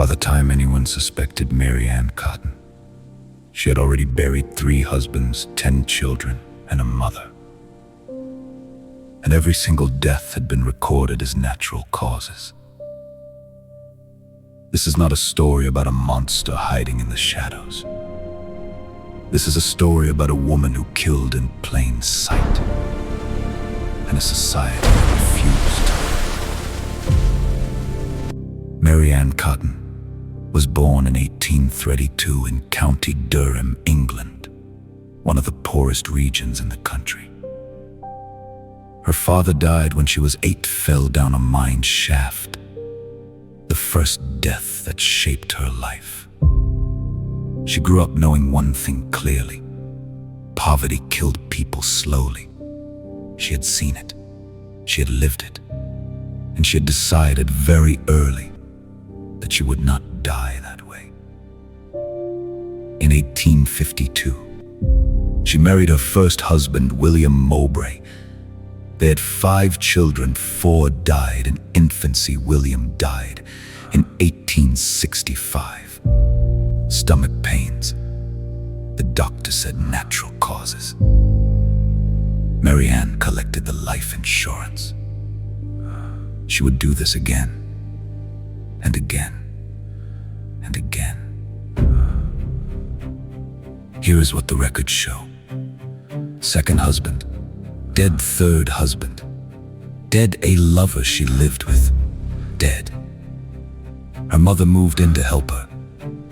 By the time anyone suspected Mary Ann Cotton, she had already buried 3 husbands, 10 children, and a mother. And every single death had been recorded as natural causes. This is not a story about a monster hiding in the shadows. This is a story about a woman who killed in plain sight, and a society that refused. Mary Ann Cotton was born in 1832 in County Durham, England, one of the poorest regions in the country. Her father died when she was 8, fell down a mine shaft, the first death that shaped her life. She grew up knowing one thing clearly: poverty killed people slowly. She had seen it, she had lived it, and she had decided very early that she would not die that way. In 1852, she married her first husband, William Mowbray. They had 5 children, 4 died in infancy. William died in 1865. Stomach pains. The doctor said natural causes. Mary Ann collected the life insurance. She would do this again, and again, and again. Here is what the records show. Second husband, dead. Third husband, dead. A lover she lived with, dead. Her mother moved in to help her.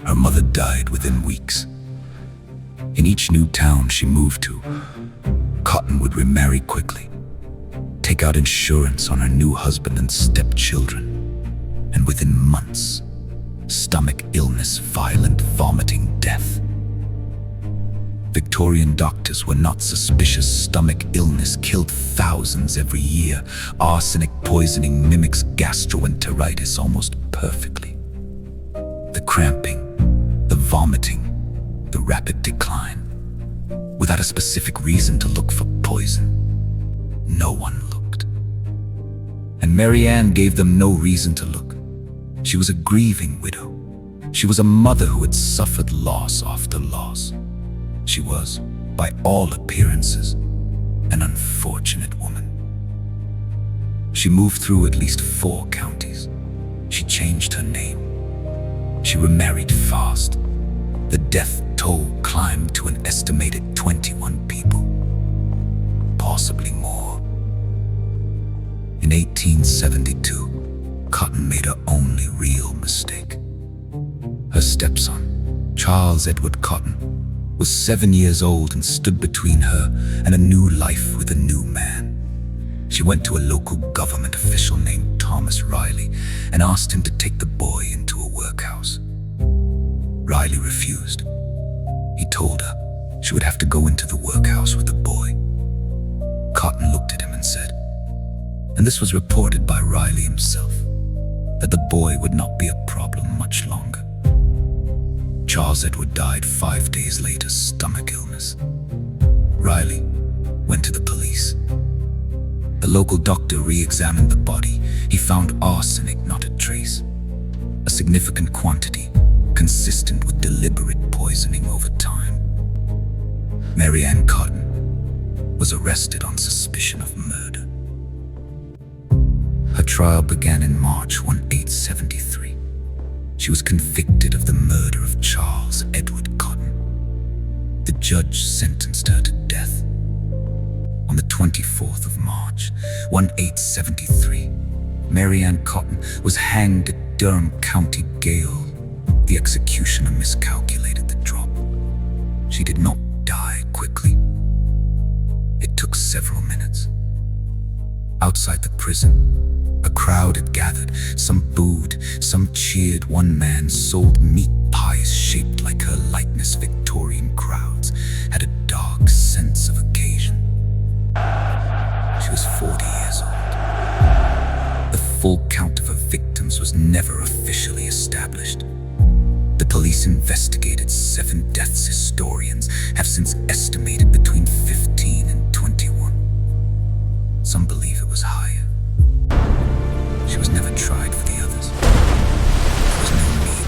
Her mother died within weeks. In each new town she moved to, Cotton would remarry quickly, take out insurance on her new husband and stepchildren, and within months, stomach illness, violent vomiting, death. Victorian doctors were not suspicious. Stomach illness killed thousands every year. Arsenic poisoning mimics gastroenteritis almost perfectly. The cramping, the vomiting, the rapid decline. Without a specific reason to look for poison, no one looked. And Mary Ann gave them no reason to look. She was a grieving widow. She was a mother who had suffered loss after loss. She was, by all appearances, an unfortunate woman. She moved through at least 4 counties. She changed her name. She remarried fast. The death toll climbed to an estimated 21 people, possibly more. In 1872, Cotton made her only real mistake. Her stepson, Charles Edward Cotton, was 7 years old and stood between her and a new life with a new man. She went to a local government official named Thomas Riley and asked him to take the boy into a workhouse. Riley refused. He told her she would have to go into the workhouse with the boy. Cotton looked at him and said, and this was reported by Riley himself, that the boy would not be a problem much longer. Charles Edward died 5 days later, stomach illness. Riley went to the police. The local doctor re-examined the body. He found arsenic, not a trace. A significant quantity, consistent with deliberate poisoning over time. Mary Ann Cotton was arrested on suspicion of murder. Her trial began in March 1873. She was convicted of the murder of Charles Edward Cotton. The judge sentenced her to death. On the 24th of March, 1873, Mary Ann Cotton was hanged at Durham County Gaol. The executioner miscalculated the drop. She did not die quickly. It took several minutes. Outside the prison, a crowd had gathered. Some booed, some cheered. One man sold meat pies shaped like her likeness. Victorian crowds had a dark sense of occasion. She was 40 years old. The full count of her victims was never officially established. The police investigated 7 deaths. Historians have since estimated between 15 and 21. Some believe it was higher. She was never tried for the others. There was no need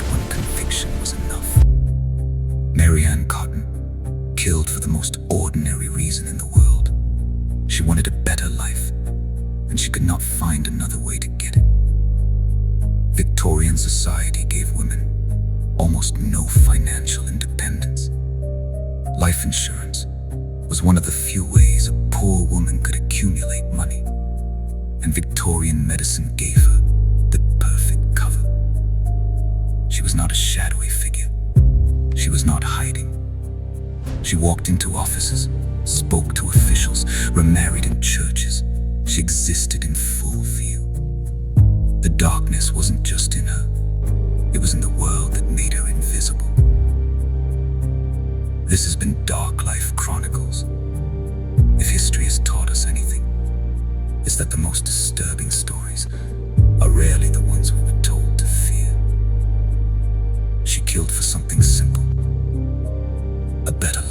Victorian society gave women almost no financial independence. Life insurance was one of the few ways a poor woman could accumulate money, and Victorian medicine gave her the perfect cover. She was not a shadowy figure. She was not hiding. She walked into offices, spoke to officials, remarried in churches. She existed in full view. The darkness wasn't just in her. It was in the world that made her invisible. This has been Dark Life Chronicles. If history has taught us anything, it's that the most disturbing stories are rarely the ones we were told to fear. She killed for something simple, a better